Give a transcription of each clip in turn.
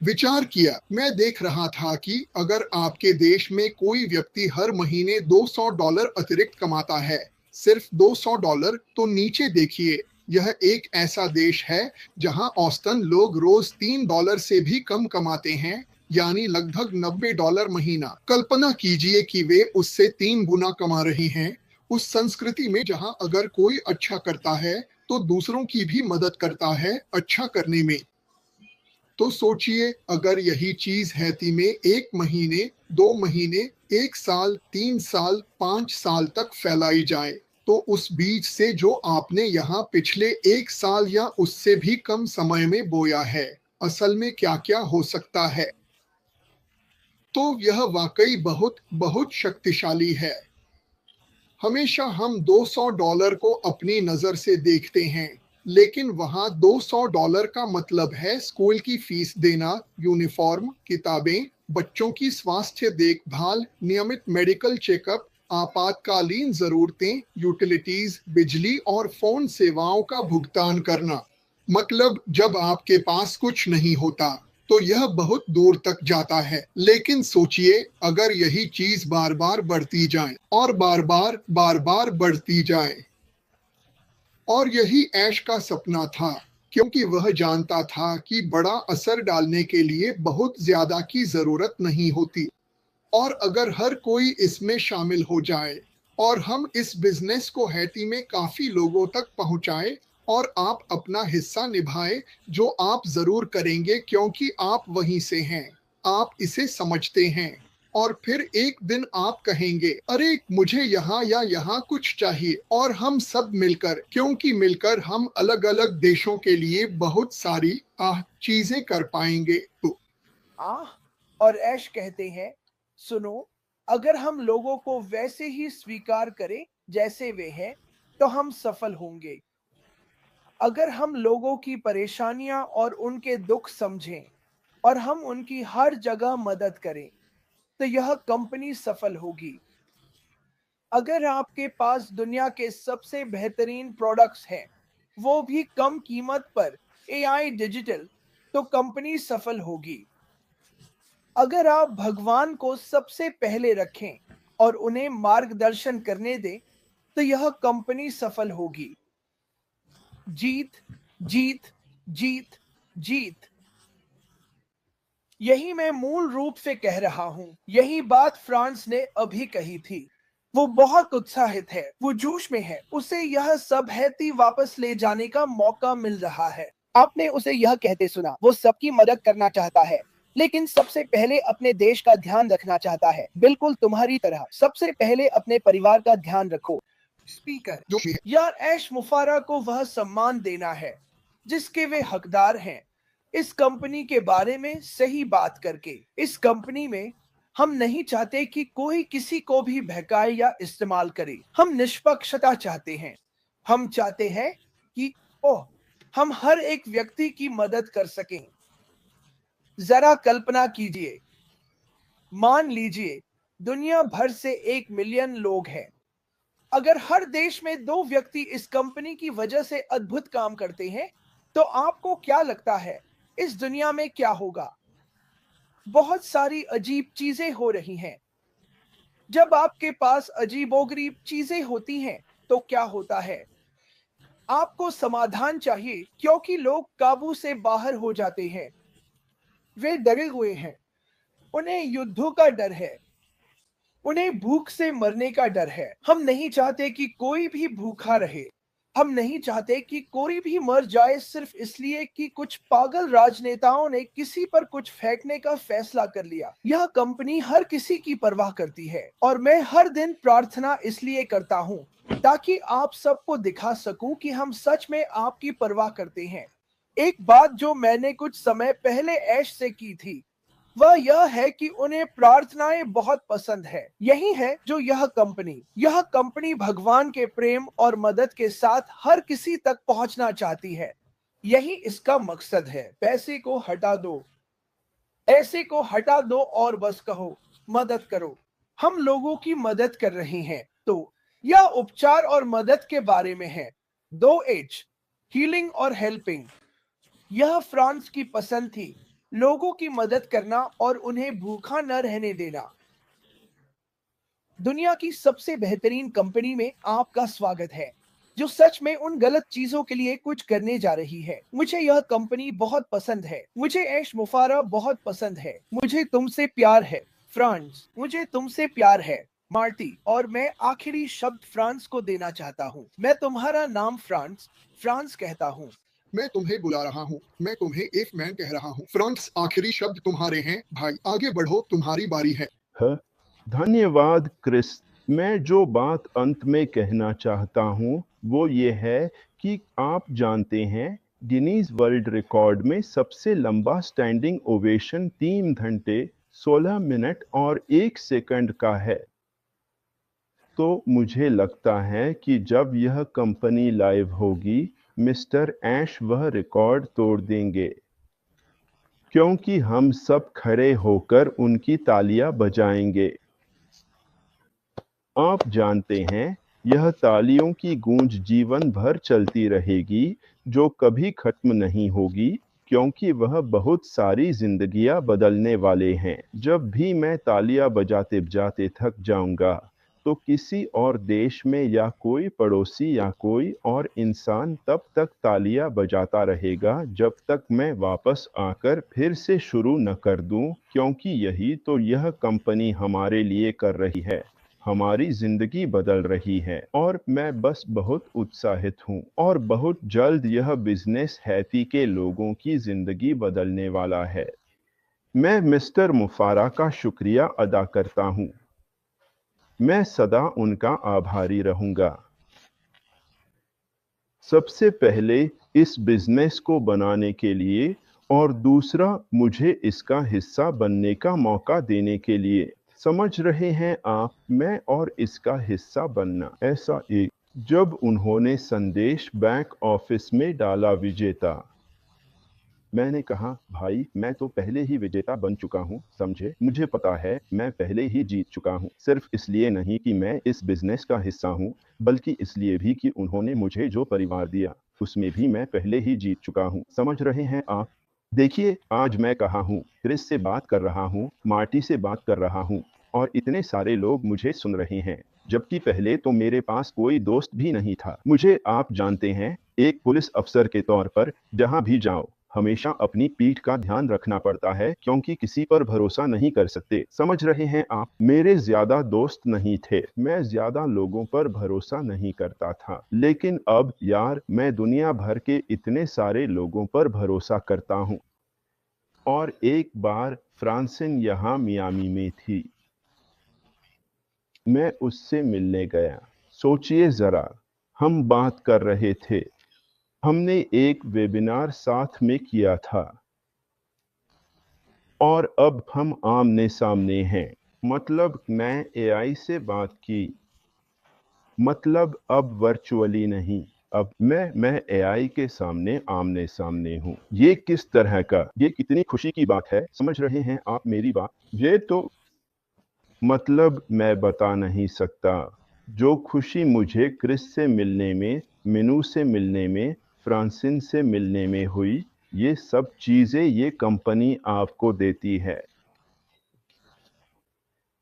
विचार किया। मैं देख रहा था कि अगर आपके देश में कोई व्यक्ति हर महीने $200 अतिरिक्त कमाता है, सिर्फ $200, तो नीचे देखिए, यह एक ऐसा देश है जहां औसतन लोग रोज $3 से भी कम कमाते हैं, यानी लगभग $90 महीना। कल्पना कीजिए कि वे उससे 3 गुना कमा रहे हैं। उस संस्कृति में जहां अगर कोई अच्छा करता है तो दूसरों की भी मदद करता है अच्छा करने में। तो सोचिए, अगर यही चीज हैती में 1 महीने, 2 महीने, 1 साल, 3 साल, 5 साल तक फैलाई जाए, तो उस बीज से जो आपने यहाँ पिछले 1 साल या उससे भी कम समय में बोया है, असल में क्या क्या हो सकता है। तो यह वाकई बहुत बहुत शक्तिशाली है। हमेशा हम $200 को अपनी नजर से देखते हैं, लेकिन वहां $200 का मतलब है स्कूल की फीस देना, यूनिफॉर्म, किताबें, बच्चों की स्वास्थ्य देखभाल, नियमित मेडिकल चेकअप, आपातकालीन जरूरतें, यूटिलिटीज, बिजली और फोन सेवाओं का भुगतान करना। मतलब जब आपके पास कुछ नहीं होता तो यह बहुत दूर तक जाता है। लेकिन सोचिए, अगर यही चीज बार बार बढ़ती जाए और बार बार बढ़ती जाए। और यही ऐश का सपना था, क्योंकि वह जानता था कि बड़ा असर डालने के लिए बहुत ज्यादा की जरूरत नहीं होती। और अगर हर कोई इसमें शामिल हो जाए और हम इस बिजनेस को हैती में काफी लोगों तक पहुंचाए और आप अपना हिस्सा निभाए, जो आप जरूर करेंगे क्योंकि आप वहीं से हैं, आप इसे समझते हैं। और फिर एक दिन आप कहेंगे, अरे मुझे यहाँ या यहाँ कुछ चाहिए, और हम सब मिलकर, क्योंकि मिलकर हम अलग अलग देशों के लिए बहुत सारी चीजें कर पाएंगे। तो आह, और ऐश कहते हैं, सुनो, अगर हम लोगों को वैसे ही स्वीकार करें जैसे वे हैं, तो हम सफल होंगे। अगर हम लोगों की परेशानियां और उनके दुख समझें और हम उनकी हर जगह मदद करें, तो यह कंपनी सफल होगी। अगर आपके पास दुनिया के सबसे बेहतरीन प्रोडक्ट्स हैं, वो भी कम कीमत पर, एआई डिजिटल, तो कंपनी सफल होगी। अगर आप भगवान को सबसे पहले रखें और उन्हें मार्गदर्शन करने दें, तो यह कंपनी सफल होगी। जीत, जीत, जीत, जीत। यही मैं मूल रूप से कह रहा हूं। यही बात फ्रांस ने अभी कही थी। वो बहुत उत्साहित है, वो जोश में है। उसे यह सब हैती वापस ले जाने का मौका मिल रहा है। आपने उसे यह कहते सुना, वो सबकी मदद करना चाहता है, लेकिन सबसे पहले अपने देश का ध्यान रखना चाहता है। बिल्कुल तुम्हारी तरह। सबसे पहले अपने परिवार का ध्यान रखो। स्पीकर, जो यार ऐश मुफारा को वह सम्मान देना है जिसके वे हकदार हैं। इस कंपनी के बारे में सही बात करके, इस कंपनी में हम नहीं चाहते कि कोई किसी को भी बहकाए या इस्तेमाल करे। हम निष्पक्षता चाहते हैं। हम चाहते हैं कि ओह, हम हर एक व्यक्ति की मदद कर सकें। जरा कल्पना कीजिए, मान लीजिए दुनिया भर से 1 मिलियन लोग हैं। अगर हर देश में 2 व्यक्ति इस कंपनी की वजह से अद्भुत काम करते हैं, तो आपको क्या लगता है इस दुनिया में क्या होगा? बहुत सारी अजीब चीजें हो रही हैं। जब आपके पास अजीबोगरीब चीजें होती हैं, तो क्या होता है? आपको समाधान चाहिए, क्योंकि लोग काबू से बाहर हो जाते हैं। वे डरे हुए हैं। उन्हें युद्धों का डर है। उन्हें भूख से मरने का डर है। हम नहीं चाहते कि कोई भी भूखा रहे। हम नहीं चाहते कि कोई भी मर जाए सिर्फ इसलिए कि कुछ पागल राजनेताओं ने किसी पर कुछ फेंकने का फैसला कर लिया। यह कंपनी हर किसी की परवाह करती है, और मैं हर दिन प्रार्थना इसलिए करता हूँ ताकि आप सबको दिखा सकूं कि हम सच में आपकी परवाह करते हैं। एक बात जो मैंने कुछ समय पहले ऐश से की थी, वह यह है कि उन्हें प्रार्थनाएं बहुत पसंद है। यही है जो यह कंपनी भगवान के प्रेम और मदद के साथ हर किसी तक पहुंचना चाहती है। यही इसका मकसद है। पैसे को हटा दो, ऐसे को हटा दो और बस कहो, मदद करो। हम लोगों की मदद कर रहे हैं। तो यह उपचार और मदद के बारे में है। 2 H, हीलिंग और हेल्पिंग। यह फ्रांस की पसंद थी, लोगों की मदद करना और उन्हें भूखा न रहने देना। दुनिया की सबसे बेहतरीन कंपनी में आपका स्वागत है, जो सच में उन गलत चीजों के लिए कुछ करने जा रही है। मुझे यह कंपनी बहुत पसंद है। मुझे ऐश मुफारा बहुत पसंद है। मुझे तुमसे प्यार है, फ्रांस। मुझे तुमसे प्यार है, मार्टी। और मैं आखिरी शब्द फ्रांस को देना चाहता हूँ। मैं तुम्हारा नाम फ्रांस, फ्रांस कहता हूँ। मैं तुम्हें बुला रहा हूँ। मैं तुम्हें एक मैन कह रहा हूँ। फ्रांस, आखिरी शब्द तुम्हारे हैं भाई। आगे बढ़ो, तुम्हारी बारी है। हाँ, धन्यवाद क्रिस। मैं जो बात अंत में कहना चाहता हूँ वो ये है कि आप जानते हैं गिनीज वर्ल्ड रिकॉर्ड में सबसे लंबा स्टैंडिंग ओवेशन 3 घंटे 16 मिनट और 1 सेकंड का है। तो मुझे लगता है कि जब यह कंपनी लाइव होगी मिस्टर ऐश वह रिकॉर्ड तोड़ देंगे, क्योंकि हम सब खड़े होकर उनकी तालियां बजाएंगे। आप जानते हैं, यह तालियों की गूंज जीवन भर चलती रहेगी, जो कभी खत्म नहीं होगी, क्योंकि वह बहुत सारी जिंदगियां बदलने वाले हैं। जब भी मैं तालियां बजाते बजाते थक जाऊंगा, तो किसी और देश में या कोई पड़ोसी या कोई और इंसान तब तक तालियां बजाता रहेगा जब तक मैं वापस आकर फिर से शुरू न कर दूं, क्योंकि यही तो यह कंपनी हमारे लिए कर रही है। हमारी जिंदगी बदल रही है और मैं बस बहुत उत्साहित हूँ, और बहुत जल्द यह बिजनेस हैती के लोगों की जिंदगी बदलने वाला है। मैं मिस्टर मुफारा का शुक्रिया अदा करता हूँ। मैं सदा उनका आभारी रहूंगा। सबसे पहले इस बिजनेस को बनाने के लिए, और दूसरा मुझे इसका हिस्सा बनने का मौका देने के लिए। समझ रहे हैं आप, मैं और इसका हिस्सा बनना। ऐसा एक जब उन्होंने संदेश बैक ऑफिस में डाला विजेता, मैंने कहा भाई मैं तो पहले ही विजेता बन चुका हूँ, समझे। मुझे पता है मैं पहले ही जीत चुका हूँ, सिर्फ इसलिए नहीं कि मैं इस बिजनेस का हिस्सा हूँ, बल्कि इसलिए भी कि उन्होंने मुझे जो परिवार दिया उसमें भी मैं पहले ही जीत चुका हूँ। समझ रहे हैं आप। देखिए, आज मैं कहा हूँ, क्रिस से बात कर रहा हूँ, मार्टी से बात कर रहा हूँ, और इतने सारे लोग मुझे सुन रहे हैं, जबकि पहले तो मेरे पास कोई दोस्त भी नहीं था। मुझे, आप जानते हैं, एक पुलिस अफसर के तौर पर जहां भी जाओ हमेशा अपनी पीठ का ध्यान रखना पड़ता है, क्योंकि किसी पर भरोसा नहीं कर सकते। समझ रहे हैं आप। मेरे ज्यादा दोस्त नहीं थे, मैं ज्यादा लोगों पर भरोसा नहीं करता था, लेकिन अब यार मैं दुनिया भर के इतने सारे लोगों पर भरोसा करता हूँ। और एक बार फ्रांसिन यहाँ मियामी में थी, मैं उससे मिलने गया। सोचिए जरा, हम बात कर रहे थे, हमने एक वेबिनार साथ में किया था, और अब हम आमने सामने हैं। मतलब मैं एआई से बात की, मतलब अब वर्चुअली नहीं, अब मैं एआई के सामने आमने सामने हूँ। ये किस तरह का, ये कितनी खुशी की बात है। समझ रहे हैं आप मेरी बात। ये तो मतलब मैं बता नहीं सकता। जो खुशी मुझे क्रिस से मिलने में, मिनू से मिलने में, फ्रांसिन से मिलने में हुई, ये सब चीजें ये कंपनी आपको देती है।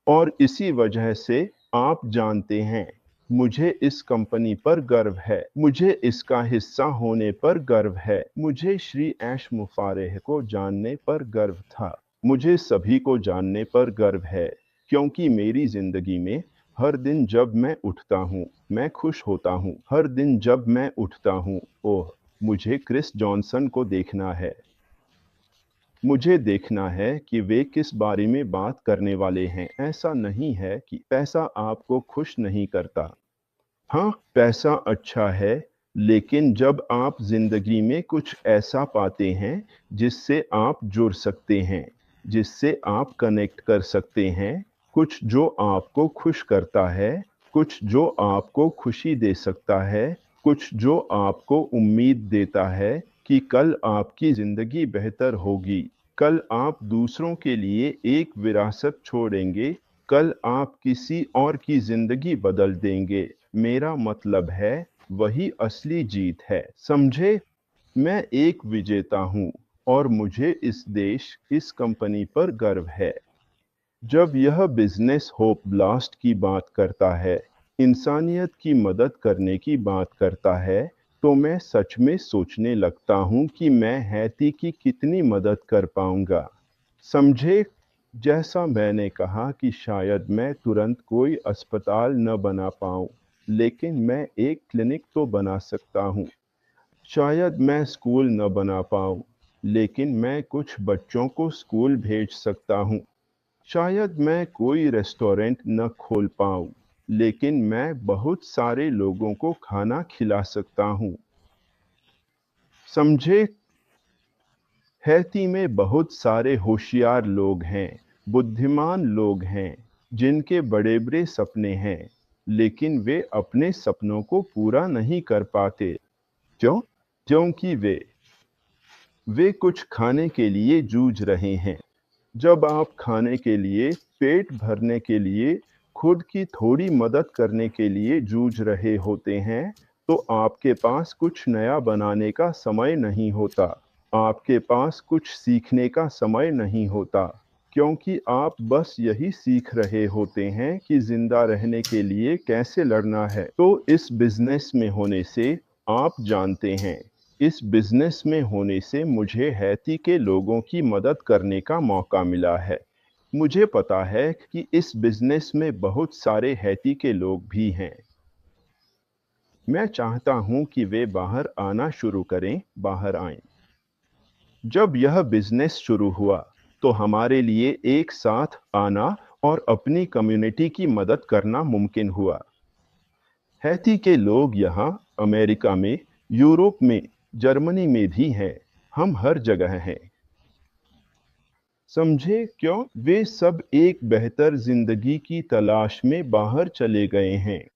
और इसी वजह से आप जानते हैं, मुझे इस कंपनी पर गर्व है, मुझे इसका हिस्सा होने पर गर्व है, मुझे श्री ऐश मुफारेह को जानने पर गर्व था, मुझे सभी को जानने पर गर्व है, क्योंकि मेरी जिंदगी में हर दिन जब मैं उठता हूँ मैं खुश होता हूँ। हर दिन जब मैं उठता हूँ, ओह मुझे क्रिस जॉनसन को देखना है, मुझे देखना है कि वे किस बारे में बात करने वाले हैं। ऐसा नहीं है कि पैसा आपको खुश नहीं करता। हाँ, पैसा अच्छा है, लेकिन जब आप जिंदगी में कुछ ऐसा पाते हैं जिससे आप जुड़ सकते हैं, जिससे आप कनेक्ट कर सकते हैं, कुछ जो आपको खुश करता है, कुछ जो आपको खुशी दे सकता है, कुछ जो आपको उम्मीद देता है कि कल आपकी जिंदगी बेहतर होगी, कल आप दूसरों के लिए एक विरासत छोड़ेंगे, कल आप किसी और की जिंदगी बदल देंगे। मेरा मतलब है, वही असली जीत है, समझे। मैं एक विजेता हूँ, और मुझे इस कंपनी पर गर्व है। जब यह बिजनेस होप ब्लास्ट की बात करता है, इंसानियत की मदद करने की बात करता है, तो मैं सच में सोचने लगता हूँ कि मैं हैती की कितनी मदद कर पाऊंगा। समझे, जैसा मैंने कहा कि शायद मैं तुरंत कोई अस्पताल न बना पाऊं, लेकिन मैं एक क्लिनिक तो बना सकता हूं। शायद मैं स्कूल न बना पाऊं, लेकिन मैं कुछ बच्चों को स्कूल भेज सकता हूं। शायद मैं कोई रेस्टोरेंट न खोल पाऊं, लेकिन मैं बहुत सारे लोगों को खाना खिला सकता हूं। समझे, हैती में बहुत सारे होशियार लोग हैं, बुद्धिमान लोग हैं, जिनके बड़े-बड़े सपने हैं, लेकिन वे अपने सपनों को पूरा नहीं कर पाते। क्यों? क्योंकि वे कुछ खाने के लिए जूझ रहे हैं। जब आप खाने के लिए, पेट भरने के लिए, खुद की थोड़ी मदद करने के लिए जूझ रहे होते हैं, तो आपके पास कुछ नया बनाने का समय नहीं होता। आपके पास कुछ सीखने का समय नहीं होता, क्योंकि आप बस यही सीख रहे होते हैं कि जिंदा रहने के लिए कैसे लड़ना है। तो इस बिजनेस में होने से, आप जानते हैं, इस बिजनेस में होने से मुझे हैती के लोगों की मदद करने का मौका मिला है। मुझे पता है कि इस बिजनेस में बहुत सारे हैती के लोग भी हैं। मैं चाहता हूं कि वे बाहर आना शुरू करें, बाहर आएं। जब यह बिजनेस शुरू हुआ, तो हमारे लिए एक साथ आना और अपनी कम्युनिटी की मदद करना मुमकिन हुआ। हैती के लोग यहाँ अमेरिका में, यूरोप में, जर्मनी में भी हैं। हम हर जगह हैं। समझे क्यों? वे सब एक बेहतर जिंदगी की तलाश में बाहर चले गए हैं।